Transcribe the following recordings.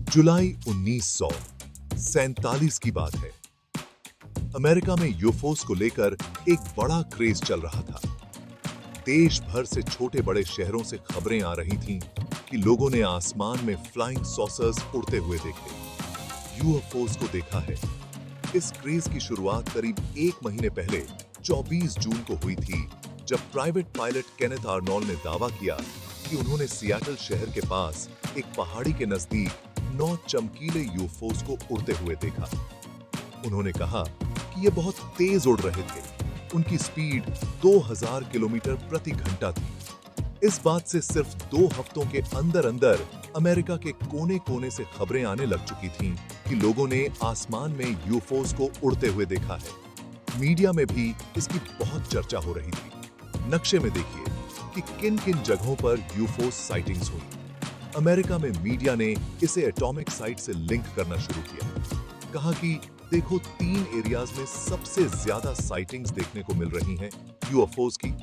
जुलाई 1947 की बात है। अमेरिका में यूएफओस को लेकर एक बड़ा क्रेज चल रहा था। देश भर से छोटे बड़े शहरों से खबरें आ रही थीं कि लोगों ने आसमान में फ्लाइंग सॉसर्स उड़ते हुए देखे, यूएफओस को देखा है। इस क्रेज की शुरुआत करीब एक महीने पहले 24 जून को हुई थी, जब प्राइवेट पायलट केनेथ आर्नोल्ड ने दावा किया कि उन्होंने सियाटल शहर के पास एक पहाड़ी के नजदीक 9 चमकीले यूएफओस को उड़ते हुए देखा। उन्होंने कहा कि ये बहुत तेज उड़ रहे थे। उनकी स्पीड 2000 किलोमीटर प्रति घंटा थी। इस बात से सिर्फ 2 हफ्तों के अंदर अंदर अमेरिका के कोने कोने से खबरें आने लग चुकी थीं कि लोगों ने आसमान में यूएफओस को उड़ते हुए देखा है। मीडिया में भी इसकी बहुत चर्चा हो रही थी। नक्शे में देखिए कि किन किन जगहों पर यूएफओस साइटिंग्स हुई। अमेरिका में मीडिया ने इसे एटॉमिक साइट से लिंक करना शुरू किया। कहा कि देखो, 3 एरियाज में सबसे ज्यादा साइटिंग्स देखने को मिल रही हैं यूएफओस की,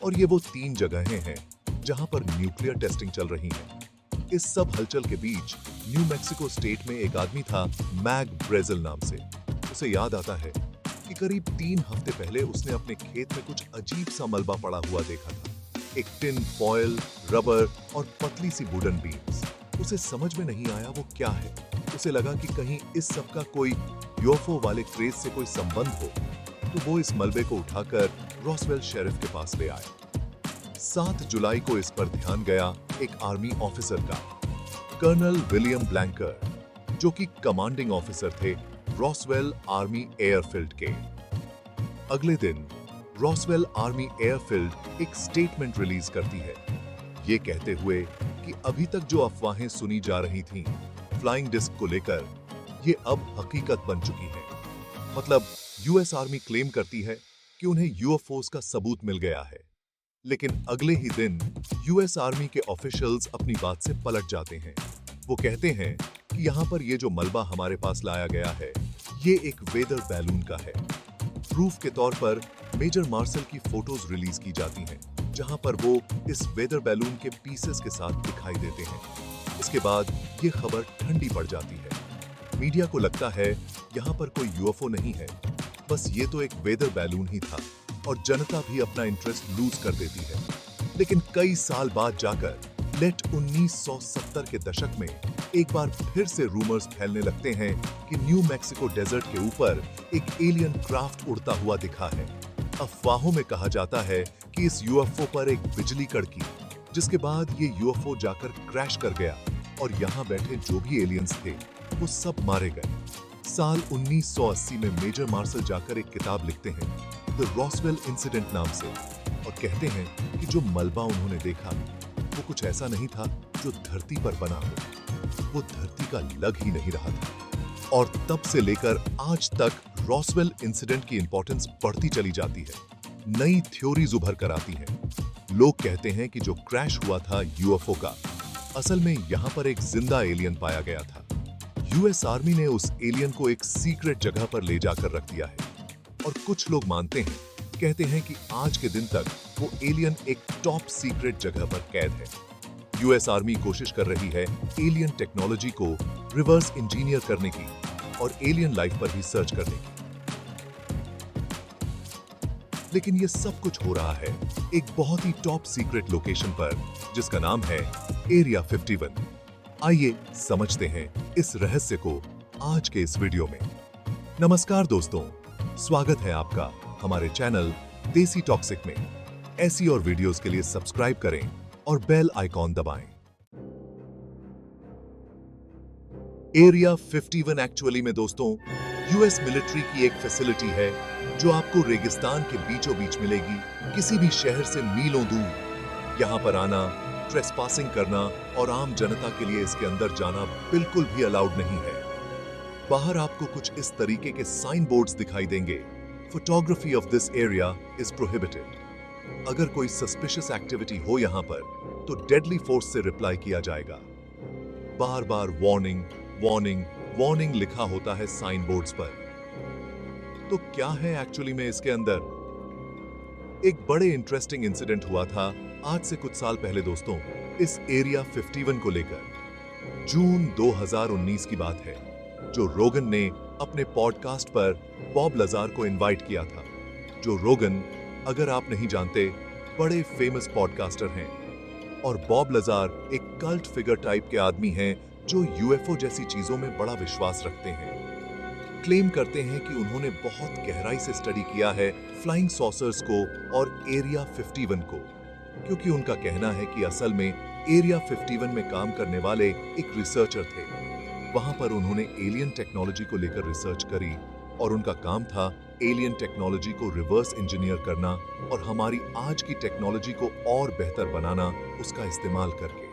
और ये वो 3 जगहें हैं जहां पर न्यूक्लियर टेस्टिंग चल रही है। इस सब हलचल के बीच न्यू मैक्सिको स्टेट में एक आदमी था, मैग ब्रेजिल नाम से। उसे याद आता है कि करीब 3 हफ्ते पहले उसने अपने खेत में कुछ अजीब सा मलबा पड़ा हुआ देखा था। एक टिन फॉयल, रबर और पतली सी वुडन बीम्स। उसे समझ में नहीं आया वो क्या है। उसे लगा कि कहीं इस सब का कोई यूएफओ वाले क्रेज से कोई संबंध हो, तो वो इस मलबे को उठाकर रॉसवेल शेरिफ के पास ले आया। 7 जुलाई को इस पर ध्यान गया एक आर्मी ऑफिसर का, कर्नल विलियम ब्लैंकर, जो कि कमांडिंग ऑफिसर थे रॉसवेल आर्मी एयरफील्ड के। अगले दिन रॉसवेल आर्मी एयरफील्ड एक स्टेटमेंट रिलीज करती है, ये कहते हुए कि अभी तक जो अफवाहें सुनी जा रही थीं फ्लाइंग डिस्क को लेकर, ये अब हकीकत बन चुकी है। मतलब यूएस आर्मी क्लेम करती है कि उन्हें यूएफओस का सबूत मिल गया है। लेकिन अगले ही दिन यूएस आर्मी के ऑफिशियल्स अपनी बात से पलट जाते हैं। वो कहते हैं कि यहाँ पर ये जो मलबा हमारे पास लाया गया है, ये एक वेदर बैलून का है। प्रूफ के तौर पर मेजर मार्शल की फोटोज रिलीज की जाती हैं, जहां पर वो इस वेदर बैलून के पीसेस के साथ दिखाई देते हैं। इसके बाद ये खबर ठंडी पड़ जाती है। मीडिया को लगता है यहाँ पर कोई यूएफओ नहीं है, बस ये तो एक वेदर बैलून ही था, और जनता भी अपना इंटरेस्ट लूज कर देती है। लेकिन कई साल बाद जाकर लेट 1970 के दशक में एक बार फिर से रूमर्स फैलने लगते हैं कि न्यू मैक्सिको डेजर्ट के ऊपर एक एलियन क्राफ्ट उड़ता हुआ दिखा है। अफवाहों में कहा जाता है कि इस यूएफओ पर एक बिजली कड़की, जिसके बाद ये यूएफओ जाकर क्रैश कर गया और यहाँ बैठे जो भी एलियंस थे वो सब मारे गए। साल 1980 में मेजर मार्शल जाकर एक किताब लिखते हैं द रॉसवेल इंसिडेंट नाम से, और कहते हैं कि जो मलबा उन्होंने देखा वो कुछ ऐसा नहीं था जो धरती पर बना हो, वो धरती का लग ही नहीं रहा था। और तब से लेकर आज तक रॉसवेल इंसिडेंट की इंपॉर्टेंस बढ़ती चली जाती है। नई थ्योरीज उभर कर आती हैं। लोग कहते हैं कि जो क्रैश हुआ था यूएफओ का, असल में यहाँ पर एक जिंदा एलियन पाया गया था। यूएस आर्मी ने उस एलियन को एक सीक्रेट जगह पर ले जाकर रख दिया है, और कुछ लोग मानते हैं, कहते हैं कि आज के दिन तक वो एलियन एक टॉप सीक्रेट जगह पर कैद है। यूएस आर्मी कोशिश कर रही है एलियन टेक्नोलॉजी को रिवर्स इंजीनियर करने की और एलियन लाइफ पर भी सर्च करने की। लेकिन ये सब कुछ हो रहा है एक बहुत ही टॉप सीक्रेट लोकेशन पर, जिसका नाम है एरिया 51। आइए समझते हैं इस रहस्य को आज के इस वीडियो में। नमस्कार दोस्तों, स्वागत है आपका हमारे चैनल देसी टॉक्सिक में। ऐसी और वीडियोस के लिए सब्सक्राइब करें और बेल आइकॉन दबाएं। एरिया 51 एक्चुअली में दोस्तों यूएस मिलिट्री की एक फैसिलिटी है, जो आपको रेगिस्तान के बीचों बीच मिलेगी, किसी भी शहर से मीलों दूर। यहाँ पर आना, ट्रेसपासिंग करना और आम जनता के लिए इसके अंदर जाना बिल्कुल भी अलाउड नहीं है। बाहर आपको कुछ इस तरीके के साइन बोर्ड्स दिखाई देंगे, photography of this area is prohibited. अगर कोई सस्पिशियस एक्टिविटी हो यहाँ पर, तो डेडली फोर्स से रिप्लाई किया जाएगा। बार बार वार्निंग वार्निंग वार्निंग लिखा होता है साइन बोर्ड्स पर। तो क्या है एक्चुअली में इसके अंदर? एक बड़े इंटरेस्टिंग इंसिडेंट हुआ था आज से कुछ साल पहले दोस्तों, इस एरिया 51 को लेकर। जून 2019 की बात है, जो रोगन ने अपने पॉडकास्ट पर बॉब लजार को इनवाइट किया था। जो रोगन, अगर आप नहीं जानते, बड़े फेमस पॉडकास्टर हैं और बॉब लजार एक कल्ट फिगर टाइप के आदमी हैं जो यूएफओ जैसी चीजों में बड़ा विश्वास रखते हैं। क्लेम करते हैं कि उन्होंने बहुत गहराई से स्टडी किया है फ्लाइंग सॉसर्स को और एरिया 51 को, क्योंकि उनका कहना है कि असल में एरिया 51 में काम करने वाले एक रिसर्चर थे। वहां पर उन्होंने एलियन टेक्नोलॉजी को लेकर रिसर्च करी और उनका काम था एलियन टेक्नोलॉजी को रिवर्स इंजीनियर करना और हमारी आज की टेक्नोलॉजी को और बेहतर बनाना उसका इस्तेमाल करके।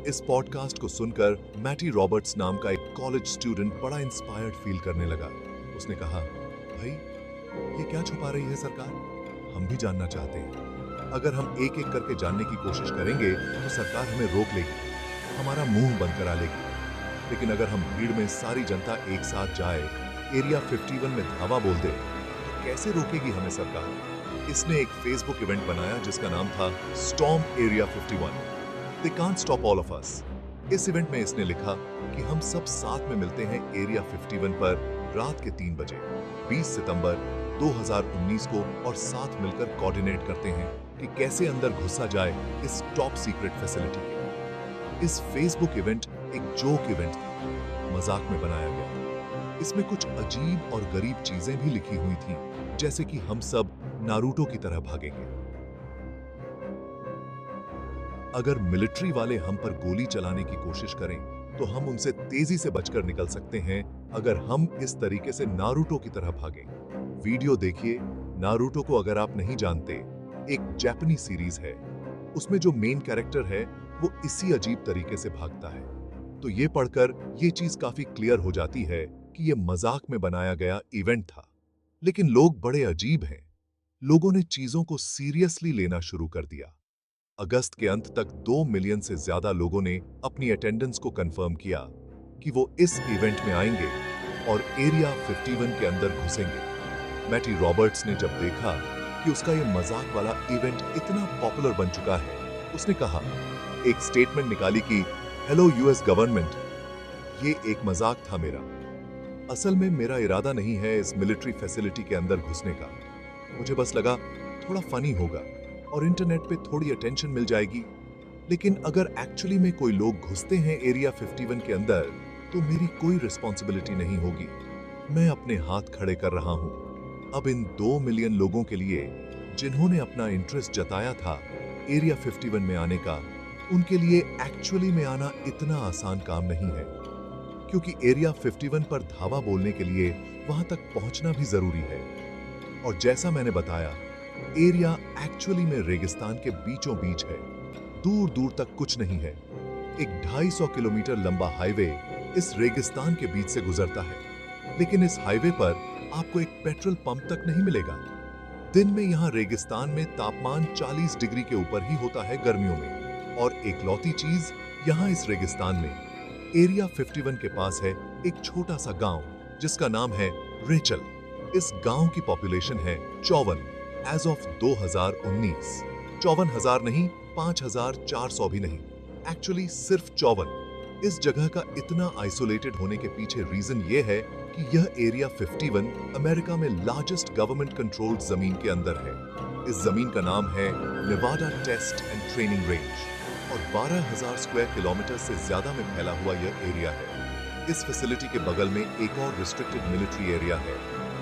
इस पॉडकास्ट को सुनकर मैटी रॉबर्ट्स नाम का एक कॉलेज स्टूडेंट बड़ा इंस्पायर्ड फील करने लगा। उसने कहा, भाई ये क्या छुपा रही है सरकार? हम भी जानना चाहते हैं। अगर हम एक एक करके जानने की कोशिश करेंगे तो सरकार हमें रोक लेगी, हमारा मुंह बंद करा लेगी। लेकिन अगर हम भीड़ में सारी जनता एक साथ जाए, एरिया 51 में धावा बोल दे, तो कैसे रोकेगी हमें सरकार? इसने एक फेसबुक इवेंट बनाया जिसका नाम था storm area 51। They can't stop all of us। इस इवेंट में इसने लिखा कि हम सब साथ में मिलते हैं एरिया 51 पर रात के 3 बजे 20 सितंबर 2019 को और साथ मिलकर कोऑर्डिनेट करते हैं कि कैसे अंदर घुसा जाए इस टॉप सीक्रेट फैसिलिटी के। इस फेसबुक इवेंट एक जोक इवेंट था, मजाक में बनाया गया। इसमें कुछ अजीब और गरीब चीजें भी लिखी हुई थी, जैसे कि हम सब नारुतो की तरह भागेंगे, अगर मिलिट्री वाले हम पर गोली चलाने की कोशिश करें तो हम उनसे तेजी से बचकर निकल सकते हैं अगर हम इस तरीके से नारुतो की तरह भागें। वीडियो देखिए। नारुतो को अगर आप नहीं जानते, एक जापानी सीरीज है, उसमें जो मेन कैरेक्टर है वो इसी अजीब तरीके से भागता है। तो ये पढ़कर ये चीज काफी क्लियर हो जाती है कि ये मजाक में बनाया गया इवेंट था। लेकिन लोग बड़े अजीब हैं। लोगों ने चीजों को सीरियसली लेना शुरू कर दिया। अगस्त के अंत तक 2 मिलियन से ज्यादा लोगों ने अपनी अटेंडेंस को कंफर्म किया कि वो इस इवेंट में आएंगे और एरिया 51 के अंदर घुसेंगे। मैटी रॉबर्ट्स ने जब देखा कि उसका ये मजाक वाला इवेंट इतना पॉपुलर बन चुका है, उसने कहा, एक स्टेटमेंट निकाली कि हेलो यूएस गवर्नमेंट, ये एक मजाक था मेरा। असल में मेरा इरादा नहीं है इस मिलिट्री फैसिलिटी के अंदर घुसने का। मुझे बस लगा थोड़ा फनी होगा और इंटरनेट पे थोड़ी अटेंशन मिल जाएगी। लेकिन अगर एक्चुअली में कोई लोग घुसते हैं एरिया 51 के अंदर तो मेरी कोई रिस्पॉन्सिबिलिटी नहीं होगी। मैं अपने हाथ खड़े कर रहा हूं। अब इन 2 मिलियन लोगों के लिए जिन्होंने अपना इंटरेस्ट जताया था एरिया 51 में आने का, उनके लिए एक्चुअली में आना इतना आसान काम नहीं है, क्योंकि एरिया 51 पर धावा बोलने के लिए वहां तक पहुंचना भी जरूरी है। और जैसा मैंने बताया, एरिया एक्चुअली में रेगिस्तान के बीचों बीच है। दूर दूर तक कुछ नहीं है। एक 250 किलोमीटर लंबा हाईवे इस रेगिस्तान के बीच से गुजरता है। लेकिन इस हाईवे पर आपको एक पेट्रोल पंप तक नहीं मिलेगा। दिन में यहाँ रेगिस्तान में तापमान 40 डिग्री के ऊपर ही होता है गर्मियों में। और एक लौती चीज यहाँ इस रेगिस्तान में एरिया 51 के पास है एक छोटा सा गांव जिसका नाम है रेचल। इस गांव की पॉपुलेशन है 54 एज ऑफ 2019। 54,000 नहीं, 5,400 भी नहीं, एक्चुअली सिर्फ 54। इस जगह का इतना आइसोलेटेड होने के पीछे रीजन ये है कि यह एरिया 51 अमेरिका में लार्जेस्ट गवर्नमेंट कंट्रोल्ड जमीन के अंदर है। इस जमीन का नाम है Nevada test and training range और 12,000 स्क्वायर किलोमीटर से ज्यादा में फैला हुआ यह एरिया है। इस फैसिलिटी के बगल में एक और रिस्ट्रिक्टेड मिलिट्री एरिया है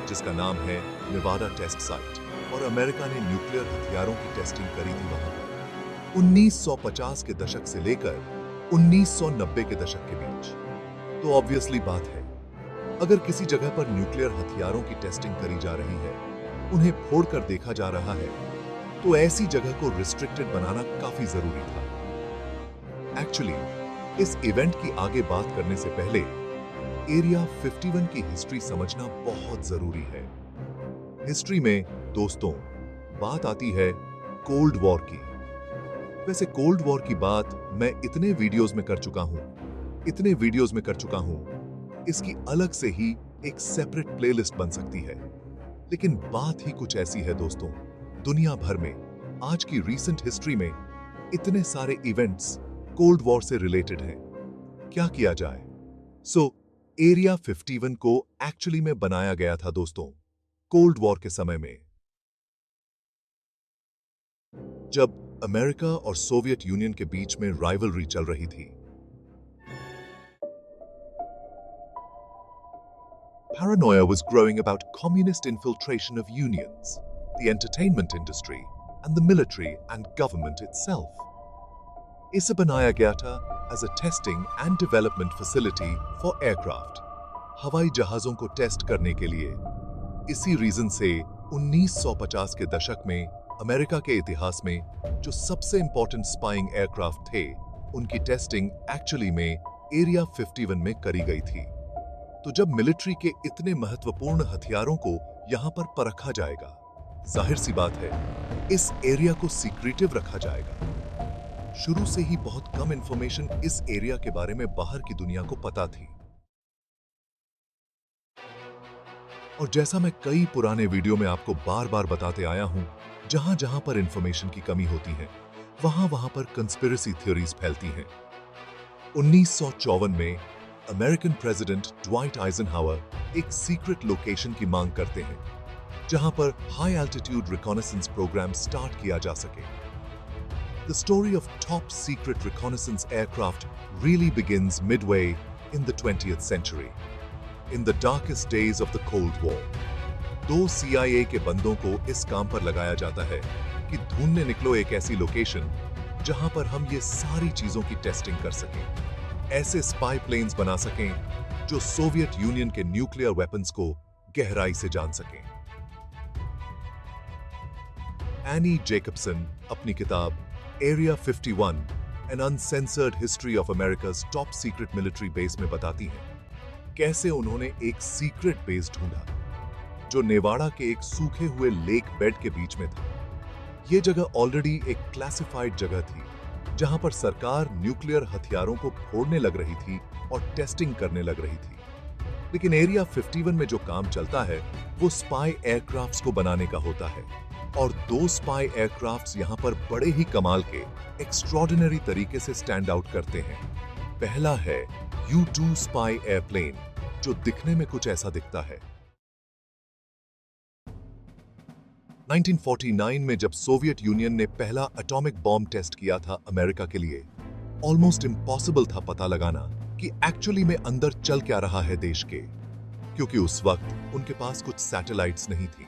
जिसका नाम है नेवाडा टेस्ट साइट और अमेरिका ने न्यूक्लियर हथियारों की टेस्टिंग करी थी वहां पर 1950 के दशक से लेकर 1990 के दशक के बीच। तो ऑब्वियसली बात है, अगर किसी जगह पर न्यूक्लियर हथियारों की टेस्टिंग करी जा रही है, उन्हें फोड़कर देखा जा रहा है, तो ऐसी जगह को रिस्ट्रिक्टेड बनाना काफी जरूरी था। एक्चुअली इस इवेंट की आगे बात करने से पहले एरिया 51 की हिस्ट्री समझना बहुत जरूरी है। हिस्ट्री में दोस्तों बात आती है कोल्ड वॉर की। वैसे कोल्ड वॉर की बात मैं इतने वीडियोस में कर चुका हूं, इसकी अलग से ही एक सेपरेट प्लेलिस्ट बन सकती है। लेकिन बात ही कुछ ऐसी है दोस्तों, दुनिया भर में आज की रीसेंट हिस्ट्री में इतने सारे इवेंट्स कोल्ड वॉर से रिलेटेड हैं क्या किया जाए? एरिया 51 को एक्चुअली में बनाया गया था दोस्तों, कोल्ड वॉर के समय में, जब अमेरिका और सोवियत यूनियन के बीच में राइवलरी चल रही थी। Paranoia was growing about communist infiltration of unions, the entertainment industry, and the military and government itself. इसे बनाया गया था as a testing and development facility for aircraft, हवाई जहाजों को टेस्ट करने के लिए। इसी रीजन से 1950 के दशक में अमेरिका के इतिहास में जो सबसे इंपॉर्टेंट स्पाइंग एयरक्राफ्ट थे, उनकी टेस्टिंग एक्चुअली में एरिया 51 में करी गई थी। तो जब मिलिट्री के इतने महत्वपूर्ण हथियारों को यहां पर परखा जाएगा, जाहिर सी बात है इस एरिया को सीक्रेटिव रखा जाएगा। शुरू से ही बहुत कम इंफॉर्मेशन इस एरिया के बारे में बाहर की दुनिया को पता थी। और जैसा मैं कई पुराने वीडियो में आपको बार बार बताते आया हूं, जहां जहां पर इंफॉर्मेशन की कमी होती है, वहां वहां पर कंस्पिरेसी थ्योरीज फैलती हैं। 1954 में अमेरिकन प्रेसिडेंट ड्वाइट आइजनहावर एक सीक्रेट लोकेशन की मांग करते हैं, जहां पर high altitude reconnaissance programme start किया जा सके। The story of top secret reconnaissance aircraft really begins midway in the 20th century, in the darkest days of the Cold War. दो CIA के बंदों को इस काम पर लगाया जाता है कि ढूंढने निकलो एक ऐसी लोकेशन जहां पर हम ये सारी चीजों की टेस्टिंग कर सकें, ऐसे स्पाई प्लेन्स बना सकें जो सोवियत यूनियन के न्यूक्लियर वेपन्स को गहराई से जान सकें। एनी जेकबसन अपनी किताब area 51 an uncensored history of America's top secret military base में बताती हैं कैसे उन्होंने एक सीक्रेट बेस ढूंढा जो नेवाड़ा के एक सूखे हुए लेक बेड के बीच में था। यह जगह ऑलरेडी एक क्लासिफाइड जगह थी जहां पर सरकार न्यूक्लियर हथियारों को फोड़ने लग रही थी और टेस्टिंग करने लग रही थी। लेकिन एरिया 51 में जो काम चलता है वो स्पाई एयरक्राफ्ट्स को बनाने का होता है, और दो स्पाई एयरक्राफ्ट्स यहां पर बड़े ही कमाल के एक्स्ट्रॉर्डिनरी तरीके से स्टैंड आउट करते हैं। पहला है U-2 स्पाई एयरप्लेन, जो दिखने में कुछ ऐसा दिखता है। 1949 में जब सोवियत यूनियन ने पहला एटॉमिक बॉम्ब टेस्ट किया था अमेरिका के लिए, ऑलमोस्ट इम्पॉसिबल था पता लगाना कि एक्चुअली में अंदर चल क्या रहा है देश के, क्योंकि उस वक्त उनके पास कुछ सैटेलाइट्स नहीं थी।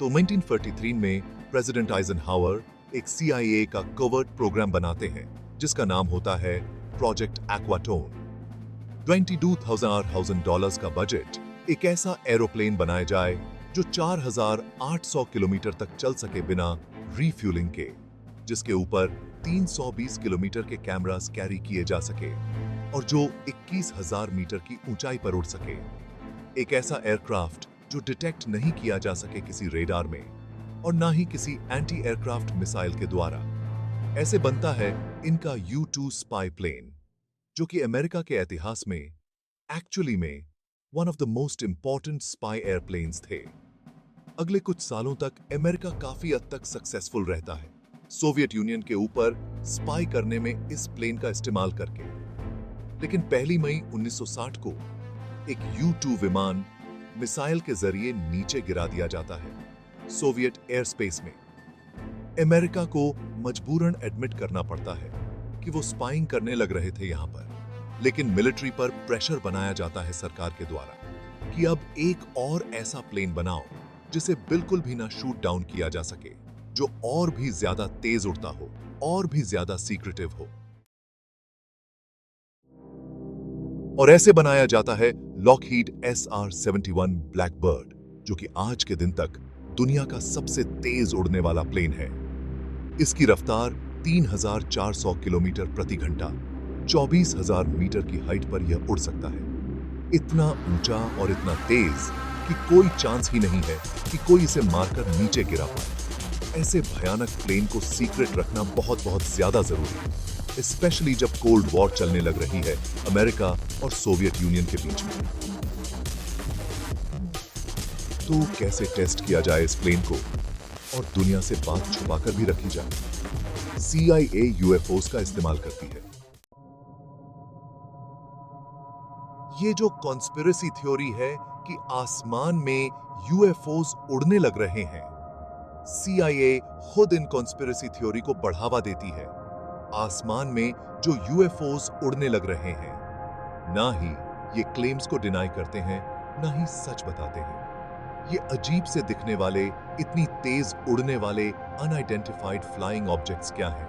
तो 1943 में प्रेसिडेंट आइजनहावर एक CIA का कवर्ट प्रोग्राम बनाते हैं जिसका नाम होता है प्रोजेक्ट एक्वाटोन। $22,000 का बजट, एक ऐसा एरोप्लेन बनाया जाए जो 4,800 किलोमीटर तक चल सके बिना रीफ्यूलिंग के, जिसके ऊपर 320 किलोमीटर के कैमरास कैरी किए जा सके और जो 21,000 मीटर की ऊंचाई पर उड़ सके। एक ऐसा एयरक्राफ्ट जो डिटेक्ट नहीं किया जा सके किसी रेडार में और ना ही किसी एंटी एयरक्राफ्ट मिसाइल के द्वारा। ऐसे बनता है इनका U-2 स्पाई प्लेन, जो कि अमेरिका के इतिहास में एक्चुअली में one of the most important spy airplanes थे। अगले कुछ सालों तक अमेरिका काफी हद तक सक्सेसफुल रहता है सोवियत यूनियन के ऊपर स्पाई करने में इस प्लेन का इस्तेमाल करके। लेकिन 1 मई 1960 को एक U-2 विमान मिसाइल के जरिए नीचे गिरा दिया जाता है सोवियत एयर स्पेस में। अमेरिका को मजबूरन एडमिट करना पड़ता है कि वो स्पाइंग करने लग रहे थे यहां पर, लेकिन मिलिट्री पर प्रेशर बनाया जाता है सरकार के द्वारा कि अब एक और ऐसा प्लेन बनाओ जिसे बिल्कुल भी ना शूट डाउन किया जा सके, जो और भी ज्यादा तेज उड़ता हो और भी ज्यादा सीक्रेटिव हो। और ऐसे बनाया जाता है लॉकहीड SR-71 ब्लैकबर्ड, जो कि आज के दिन तक दुनिया का सबसे तेज उड़ने वाला प्लेन है। इसकी रफ्तार 3,400 किलोमीटर प्रति घंटा, 24,000 मीटर की हाइट पर यह उड़ सकता है। इतना ऊंचा और इतना तेज कि कोई चांस ही नहीं है कि कोई इसे मारकर नीचे गिरा पाए। ऐसे भयानक प्लेन को सीक्रेट रखना बहुत बहुत ज्यादा जरूरी है, स्पेशली जब कोल्ड वॉर चलने लग रही है अमेरिका और सोवियत यूनियन के बीच में। तो कैसे टेस्ट किया जाए इस प्लेन को और दुनिया से बात छुपाकर भी रखी जाए? CIA UFOs का इस्तेमाल करती है। ये जो कॉन्स्पिरेसी थ्योरी है कि आसमान में यूएफओज उड़ने लग रहे हैं, सीआईए खुद इन कॉन्स्पिरेसी थ्योरी को बढ़ावा देती है। आसमान में जो यूएफओज उड़ने लग रहे हैं, ना ही ये क्लेम्स को डिनाई करते हैं, ना ही सच बताते हैं। ये अजीब से दिखने वाले, इतनी तेज उड़ने वाले अनआइडेंटिफाइड फ्लाइंग ऑब्जेक्ट्स क्या हैं?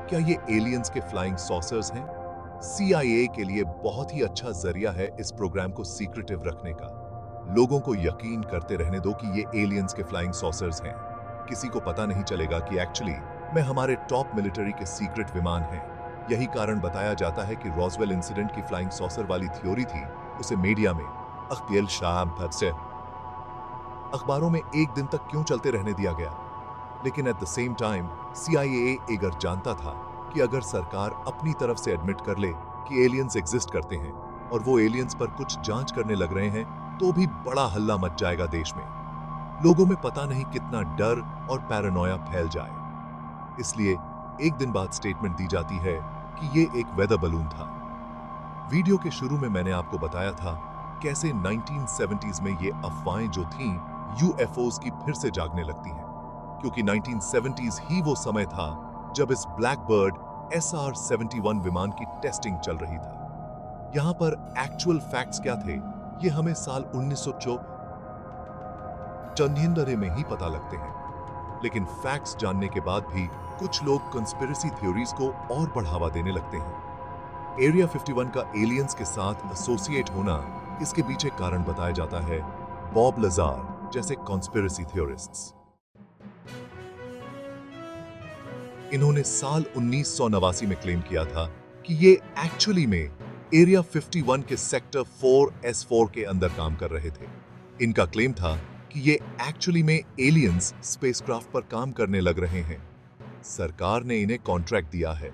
क्या ये एलियंस के फ्लाइंग सॉसर्स हैं? सीआईए के लिए बहुत ही अच्छा जरिया है इस प्रोग्राम को सीक्रेटिव रखने का। लोगों को यकीन करते रहने दो कि ये एलियंस के फ्लाइंग सॉसर्स हैं। किसी को पता नहीं चलेगा कि एक्चुअली में हमारे टॉप मिलिट्री के सीक्रेट विमान हैं। यही कारण बताया जाता है कि रॉसवेल इंसिडेंट की फ्लाइंग सॉसर वाली थ्योरी थी, उसे मीडिया में अख्तियल शाह से अखबारों में एक दिन तक क्यों चलते रहने दिया गया। लेकिन at the same time CIA अगर जानता था कि अगर सरकार अपनी तरफ से एडमिट कर ले कि एलियंस एग्जिस्ट करते हैं और वो एलियंस पर कुछ जांच करने लग रहे हैं, तो भी बड़ा हल्ला मच जाएगा देश में। लोगों में पता नहीं कितना डर और पैरानोया फैल जाए। इसलिए एक दिन बाद स्टेटमेंट दी जाती है कि ये एक वेदर बलून था। वीडियो के शुरू में मैंने आपको बताया था कैसे 1970s में ये अफवाहें जो थीं यूएफओज की फिर से जागने लगती हैं, क्योंकि 1970s ही वो समय था जब इस ब्लैकबर्ड SR-71 विमान की टेस्टिंग चल रही था। यहां पर एक्चुअल फैक्ट्स क्या थे, ये हमें साल 1994 में ही पता लगते हैं। लेकिन फैक्ट्स जानने के बाद भी कुछ लोग कंस्पिरेसी थ्योरीज को और बढ़ावा देने लगते हैं। एरिया 51 का एलियंस के साथ एसोसिएट होना, इसके पीछे कारण बताया जाता है बॉब लजार जैसे कॉन्स्पिरेसी थ्योरिस्ट्स। इन्होंने साल 1989 में क्लेम किया था कि ये एक्चुअली में एरिया 51 के सेक्टर 4S4 के अंदर काम कर रहे थे। इनका क्लेम था कि ये एक्चुअली में एलियंस स्पेसक्राफ्ट पर काम करने लग रहे हैं। सरकार ने इन्हें कॉन्ट्रैक्ट दिया है।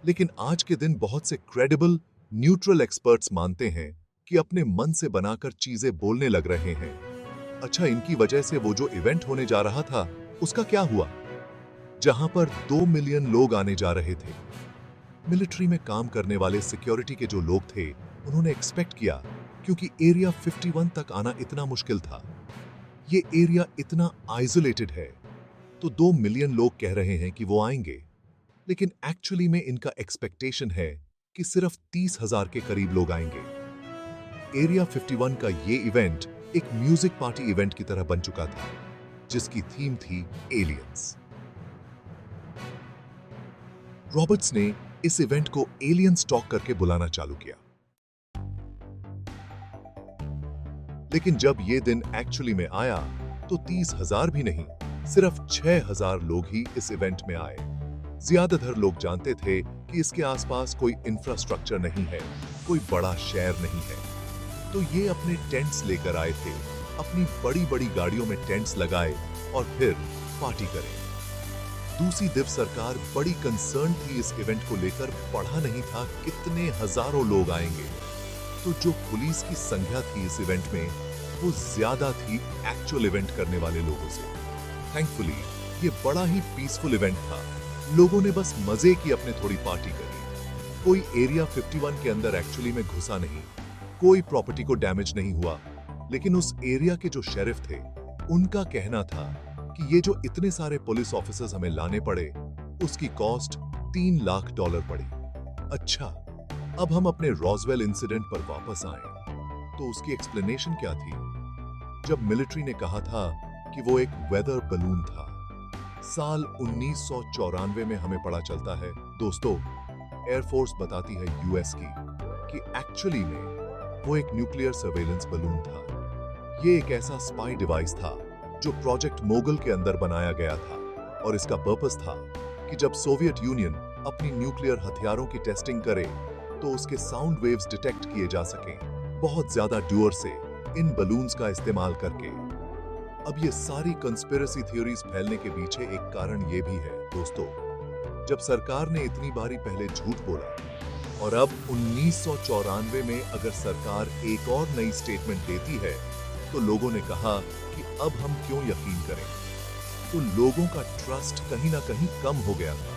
लेकिन आज के दिन बहुत से क्रेडिबल न्यूट्रल एक्सपर्ट्स मानते हैं कि अपने मन से बनाकर चीजें बोलने लग रहे हैं। अच्छा, इनकी वजह से वो जो इवेंट होने जा रहा था उसका क्या हुआ, जहां पर 2 मिलियन लोग आने जा रहे थे। मिलिट्री में काम करने वाले सिक्योरिटी के जो लोग थे, उन्होंने एक्सपेक्ट किया, क्योंकि एरिया 51 तक आना इतना मुश्किल था, ये एरिया इतना आइसोलेटेड है, तो 2 मिलियन लोग कह रहे हैं कि वो आएंगे। लेकिन एक्चुअली में इनका एक्सपेक्टेशन है कि सिर्फ 30,000 के करीब लोग आएंगे। एरिया 51 का ये इवेंट एक म्यूजिक पार्टी इवेंट की तरह बन चुका था, जिसकी थीम थी एलियंस। रॉबर्ट्स ने इस इवेंट को एलियन स्टॉक करके बुलाना चालू किया। लेकिन जब ये दिन एक्चुअली में आया तो 30,000 भी नहीं, सिर्फ 6,000 लोग ही इस इवेंट में आए। ज्यादातर लोग जानते थे कि इसके आसपास कोई इंफ्रास्ट्रक्चर नहीं है, कोई बड़ा शहर नहीं है, तो ये अपने टेंट्स लेकर आए थे, अपनी बड़ी बड़ी गाड़ियों में टेंट्स लगाए और फिर पार्टी करें। दूसरी तरफ सरकार बड़ी कंसर्न थी इस इवेंट को लेकर, पढ़ा नहीं था कितने हजारों लोग आएंगे, तो जो पुलिस की संख्या थी इस इवेंट में वो ज्यादा थी एक्चुअल इवेंट करने वाले लोगों से। थैंकफुली ये बड़ा ही पीसफुल इवेंट था, लोगों ने बस मजे की अपने थोड़ी पार्टी करी। कोई एरिया 51 के अंदर एक्चुअली में घुसा नहीं, कोई प्रॉपर्टी को डैमेज नहीं हुआ। लेकिन उस एरिया के जो शेरिफ थे, उनका कहना था कि ये जो इतने सारे पुलिस ऑफिसर्स हमें लाने पड़े, उसकी कॉस्ट $3 लाख पड़ी। अच्छा, अब हम अपने रॉसवेल इंसिडेंट पर वापस आए, तो उसकी एक्सप्लेनेशन क्या थी? जब मिलिट्री ने कहा था कि वो एक वेदर बलून था, साल 1994 में हमें पता चलता है दोस्तों, एयरफोर्स बताती है यूएस की कि एक्चुअली में वो एक न्यूक्लियर सर्वेलेंस बलून था। ये एक ऐसा स्पाई डिवाइस था जो प्रोजेक्ट मोगल के अंदर बनाया गया था, और इसका पर्पस था कि जब सोवियत यूनियन अपनी न्यूक्लियर हथियारों की टेस्टिंग करे तो उसके साउंड वेव्स डिटेक्ट किए जा सकें, बहुत ज्यादा ड्यूअर से इन बलून्स का इस्तेमाल करके। अब ये सारी कंस्पिरेसी थ्योरीज फैलने के पीछे एक कारण ये भी है दोस्तों, जब सरकार ने इतनी बारी पहले झूठ बोला और अब 1994 में अगर सरकार एक और नई स्टेटमेंट देती है, तो लोगों ने कहा कि अब हम क्यों यकीन करें। तो लोगों का ट्रस्ट कहीं ना कहीं कम हो गया था,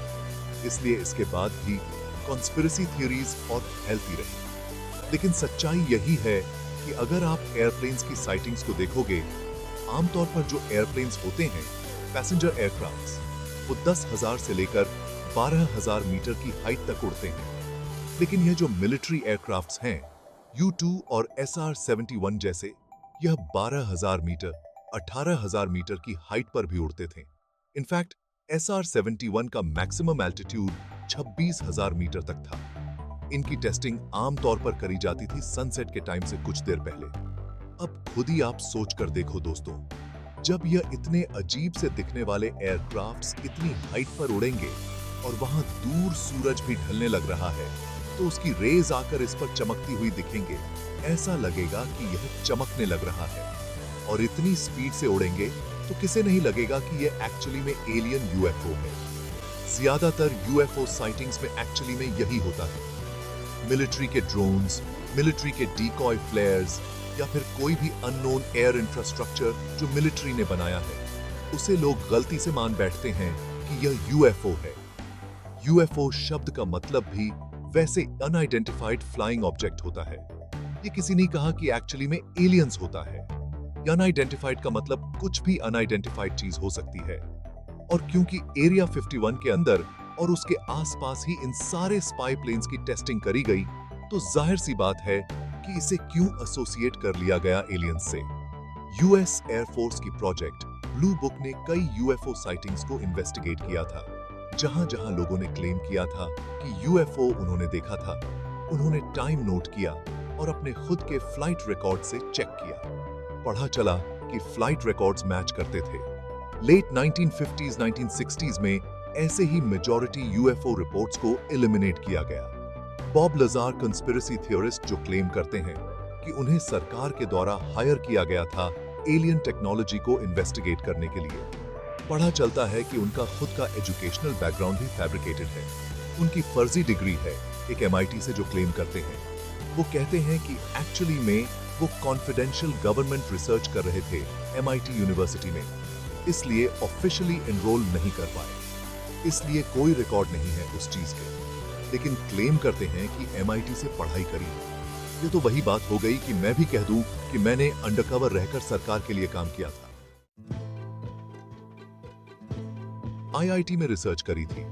इसलिए इसके बाद भी कॉन्स्पिरेसी थ्योरीज और फैलती रही। लेकिन सच्चाई यही है कि अगर आप एयरप्लेन्स की साइटिंग्स को देखोगे, आमतौर पर जो एयरप्लेन्स होते हैं, पैसेंजर एयरक्राफ्ट्स, वो 10,000 से लेकर 12,000 मीटर की हाइट तक उड़ते हैं। लेकिन ये जो मिलिट्री एयरक्राफ्ट्स हैं, U-2 और SR-71 जैसे, यह 12,000 मीटर, 18,000 मीटर की हाइट पर भी उड़ते थे। इनफैक्ट SR-71 का मैक्सिमम एल्टीट्यूड 26,000 मीटर तक था। इनकी टेस्टिंग आमतौर पर करी जाती थी सनसेट के टाइम से कुछ देर पहले। अब खुद ही आप सोच कर देखो दोस्तों, जब यह इतने अजीब से दिखने वाले एयरक्राफ्ट्स इतनी हाइट पर उड़ेंगे और वहां दूर सूरज भी ढलने लग रहा है, तो उसकी रेज आकर इस पर चमकती हुई दिखेंगे, ऐसा लगेगा कि यह चमकने लग रहा है। और इतनी स्पीड से उड़ेंगे तो किसे नहीं लगेगा कि यह एक्चुअली में एलियन यूएफओ है। ज्यादातर यूएफओ साइटिंग्स में एक्चुअली में यही होता है। मिलिट्री के ड्रोन्स, मिलिट्री के डीकॉय फ्लेयर्स या फिर कोई भी अननोन एयर इंफ्रास्ट्रक्चर जो मिलिट्री ने बनाया है, उसे लोग गलती से मान बैठते हैं कि यह यूएफओ है। यूएफओ शब्द का मतलब भी वैसे अनआइडेंटिफाइड फ्लाइंग ऑब्जेक्ट होता है। ये किसी ने कहा कि एक्चुअली में एलियंस होता है। अनआइडेंटिफाइड का मतलब कुछ भी अनआइडेंटिफाइड चीज हो सकती है। और क्योंकि एरिया 51 के अंदर और उसके आसपास ही इन सारे स्पाई प्लेन्स की टेस्टिंग करी गई, तो जाहिर सी बात है कि इसे क्यों एसोसिएट कर लिया गया एलियंस से। यूएस एयरफोर्स की प्रोजेक्ट ब्लू बुक ने कई यूएफओ साइटिंग्स को इन्वेस्टिगेट किया था। जहां जहां लोगों ने क्लेम किया था कि यूएफओ उन्होंने देखा था, उन्होंने टाइम नोट किया और अपने खुद के फ्लाइट रिकॉर्ड से चेक किया। पढ़ा चला कि फ्लाइट रिकॉर्ड्स मैच करते थे। लेट 1950s 1960s में ऐसे ही मेजॉरिटी यूएफओ रिपोर्ट्स को एलिमिनेट किया गया। बॉब लजार कंस्पिरेसी थियोरिस्ट जो क्लेम करते हैं कि उन्हें सरकार के द्वारा हायर किया गया था एलियन टेक्नोलॉजी को इन्वेस्टिगेट करने के लिए। पढ़ा चलता है कि उनका खुद का एजुकेशनल बैकग्राउंड भी फैब्रिकेटेड है। उनकी फर्जी डिग्री है एक MIT से जो क्लेम करते हैं। वो कहते हैं कि एक्चुअली में वो कॉन्फिडेंशियल गवर्नमेंट रिसर्च कर रहे थे MIT यूनिवर्सिटी में, इसलिए ऑफिशियली एनरोल नहीं कर पाए, इसलिए कोई रिकॉर्ड नहीं है उस चीज के। लेकिन क्लेम करते हैं कि MIT से पढ़ाई करी। ये तो वही बात हो गई कि मैं भी कह दूं कि मैंने अंडरकवर रहकर सरकार के लिए काम किया था। IIT में रिसर्च करी थी,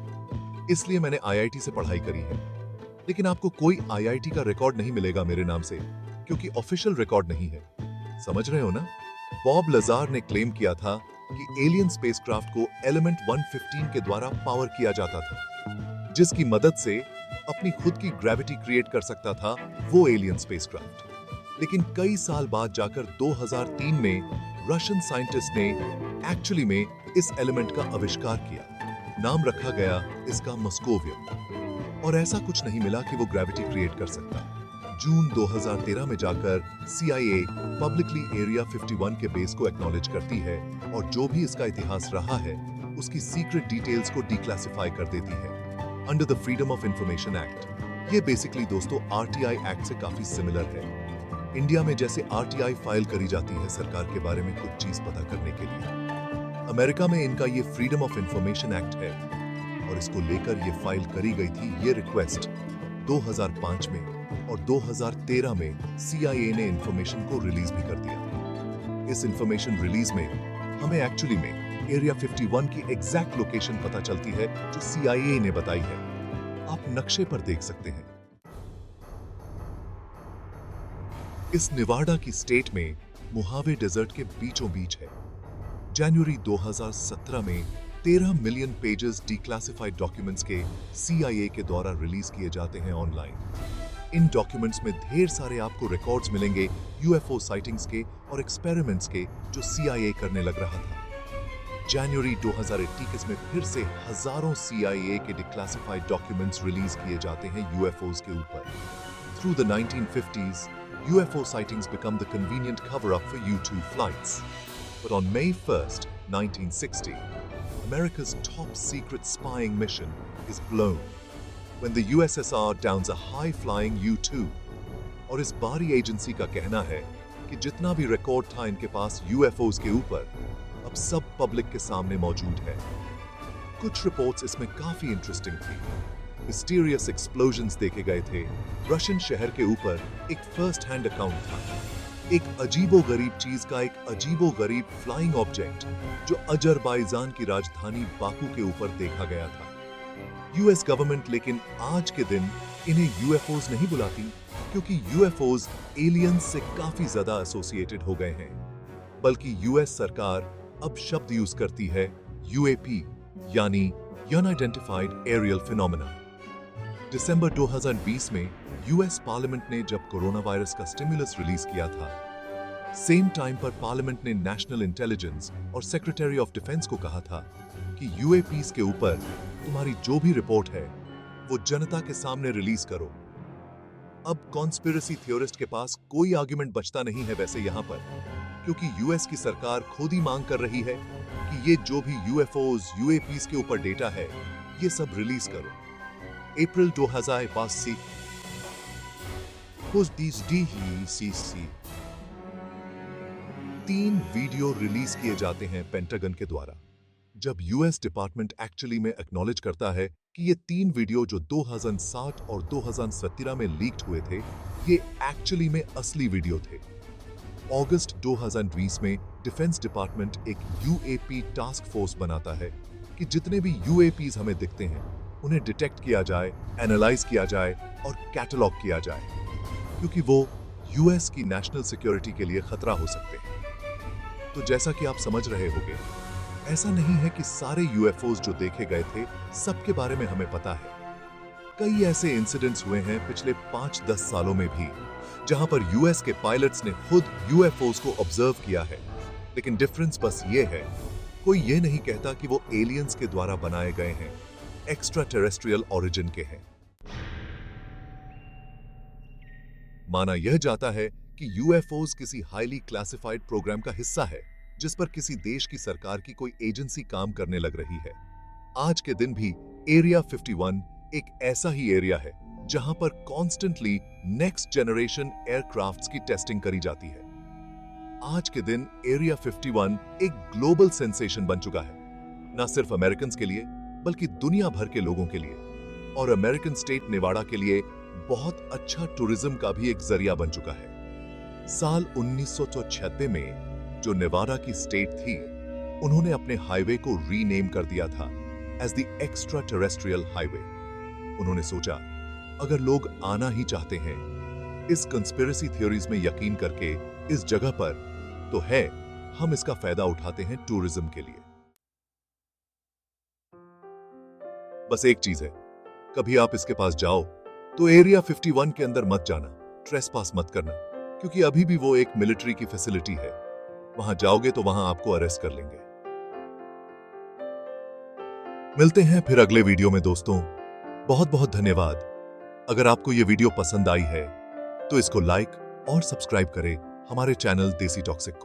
इसलिए मैंने IIT से पढ़ाई करी है। लेकिन आपको कोई IIT का रिकॉर्ड नहीं मिलेगा मेरे नाम से, क्योंकि ऑफिशियल रिकॉर्ड नहीं है। समझ रहे हो ना? बॉब लजार ने क्लेम किया था कि एलियन स्पेसक्राफ्ट को एलिमेंट 115 के द्वारा पावर किया जाता था, जिसकी मदद से अपनी खुद की ग्रेविटी क्रिएट कर सकता था वो एलियन स्पेसक्राफ्ट। लेकिन कई साल बाद जाकर 2003 में रशियन साइंटिस्ट ने एक्चुअली में इस एलिमेंट का आविष्कार किया। नाम रखा गया इसका मस्कोवियम। और ऐसा कुछ नहीं मिला कि वो ग्रेविटी क्रिएट कर सकता। जून 2013 में जाकर CIA पब्लिकली एरिया 51 के बेस को एक्नॉलेज करती है और जो भी इसका इतिहास रहा है उसकी सीक्रेट डिटेल्स को डिक्लासिफाई कर देती है under the freedom of information act. ये बेसिकली दोस्तों RTI एक्ट से काफी सिमिलर है। इंडिया में जैसे RTI फाइल करी जाती है सरकार के बारे में कुछ चीज पता करने के लिए, अमेरिका में इनका ये फ्रीडम ऑफ इंफॉर्मेशन एक्ट है और इसको लेकर ये फाइल करी गई थी ये रिक्वेस्ट 2005 में, और 2013 में CIA ने इंफॉर्मेशन को रिलीज भी कर दिया। इस इंफॉर्मेशन रिलीज में हमें एक्चुअली में एरिया 51 की एग्जैक्ट लोकेशन पता चलती है जो CIA ने बताई है। आप नक्शे पर देख सकते हैं। इस निवाडा की स्टेट में मोहावे डेजर्ट के बीचों बीच है। जनवरी 2017 में 13 मिलियन पेजेस डिक्लासिफाइड डॉक्यूमेंट्स के CIA के द्वारा रिलीज किए जाते हैं ऑनलाइन। इन डॉक्यूमेंट्स में ढेर सारे आपको रिकॉर्ड्स मिलेंगे UFO साइटिंग्स के और एक्सपेरिमेंट्स के जो CIA करने लग रहा था। जनवरी 2021 में फिर से हजारों CIA के डिक्लासिफाइड डॉक्यूमेंट्स रिलीज किए जाते हैं UFOs के ऊपर। Through the 1950s, UFO sightings become the convenient cover-up for U-2 flights. But on May 1st, 1960, America's top secret spying mission is blown when the USSR downs a high-flying U-2. और इस बारी agency का कहना है कि जितना भी record था इनके पास UFOs के ऊपर, अब सब पब्लिक के सामने मौजूद है। कुछ रिपोर्ट्स इसमें काफी इंटरेस्टिंग थी। मिस्टीरियस एक्सप्लोजन्स देखे गए थे, रशियन शहर के ऊपर एक फर्स्ट हैंड अकाउंट था। एक अजीबोगरीब चीज का एक अजीबोगरीब फ्लाइंग ऑब्जेक्ट जो अजरबैजान की राजधानी बाकू के ऊपर देखा गया था। यूएस गवर्नमेंट लेकिन आज के दिन इन्हें यूएफओज नहीं बुलाती, क्योंकि यूएफओज एलियंस से काफी ज्यादा एसोसिएटेड हो गए हैं। बल्कि यूएस सरकार अब शब्द यूज करती है यूएपी, यानी अनआइडेंटिफाइड एरियल फिनोमेना। दिसंबर 2020 में यूएस पार्लियामेंट ने जब कोरोना वायरस का स्टिमुलस रिलीज किया था, सेम टाइम पर पार्लियामेंट ने नेशनल इंटेलिजेंस और सेक्रेटरी ऑफ डिफेंस को कहा था कि यूएपीज के ऊपर तुम्हारी जो भी रिपोर्ट है वो जनता के सामने रिलीज करो। अब कॉन्स्पिरेसी थ्योरिस्ट के पास कोई आर्गुमेंट बचता नहीं है वैसे यहां पर, क्योंकि यूएस की सरकार खुद ही मांग कर रही है कि ये जो भी यूएफओज, यूएपीज के ऊपर डेटा है ये सब रिलीज करो। अप्रैल 2020 DCC 3 वीडियो रिलीज किए जाते हैं पेंटागन के द्वारा। जब यूएस डिपार्टमेंट एक्चुअली में एक्नॉलेज करता है कि ये 3 वीडियो जो 2007 और 2017 में लीक्ड हुए थे, ये एक्चुअली में असली वीडियो थे। अगस्त 2020 में डिफेंस डिपार्टमेंट एक यूएपी टास्क फोर्स बनाता है कि जितने भी यूएपीज हमें दिखते हैं उन्हें डिटेक्ट किया जाए, एनालाइज किया जाए और कैटलॉग किया जाए, क्योंकि वो यूएस की नेशनल सिक्योरिटी के लिए खतरा हो सकते हैं। तो जैसा कि आप समझ रहे होंगे, ऐसा नहीं है कि सारे यूएफओज जो देखे गए थे सबके बारे में हमें पता है। कई ऐसे इंसिडेंट्स हुए हैं पिछले 5-10 सालों में भी जहां पर यूएस के पायलट्स ने खुद यूएफओज को ऑब्जर्व किया है, लेकिन डिफरेंस बस ये है, कोई ये नहीं कहता कि वो एलियंस के द्वारा बनाए गए हैं, एक्स्ट्रा टेरेस्ट्रियल ओरिजिन के हैं। माना यह जाता है कि यूएफओज किसी हाईली क्लासिफाइड प्रोग्राम का हिस्सा है जिस पर किसी देश की सरकार की कोई एजेंसी काम करने लग रही है। आज के दिन भी एरिया 51 एक ऐसा ही एरिया है जहां पर कॉन्स्टेंटली नेक्स्ट जनरेशन एयरक्राफ्ट्स की टेस्टिंग करी जाती है। आज के दिन एरिया 51 एक ग्लोबल सेंसेशन बन चुका है, न सिर्फ अमेरिकन्स के लिए बल्कि दुनिया भर के लोगों के लिए, और अमेरिकन स्टेट नेवाडा के लिए बहुत अच्छा टूरिज्म का भी एक जरिया बन चुका है। साल 1996 में जो नेवाडा की स्टेट थी, उन्होंने अपने हाईवे को रीनेम कर दिया था as the extraterrestrial highway. उन्होंने सोचा, अगर लोग आना ही चाहते हैं इस कंस्पिरेसी थ्योरीज में यकीन करके इस जगह पर, तो है हम इसका फायदा उठाते हैं टूरिज्म के लिए। बस एक चीज है, कभी आप इसके पास जाओ तो एरिया 51 के अंदर मत जाना, ट्रेसपास मत करना, क्योंकि अभी भी वो एक मिलिट्री की फैसिलिटी है। वहां जाओगे तो वहां आपको अरेस्ट कर लेंगे। मिलते हैं फिर अगले वीडियो में दोस्तों। बहुत बहुत धन्यवाद। अगर आपको यह वीडियो पसंद आई है तो इसको लाइक और सब्सक्राइब करें हमारे चैनल देसी टॉक्सिक को।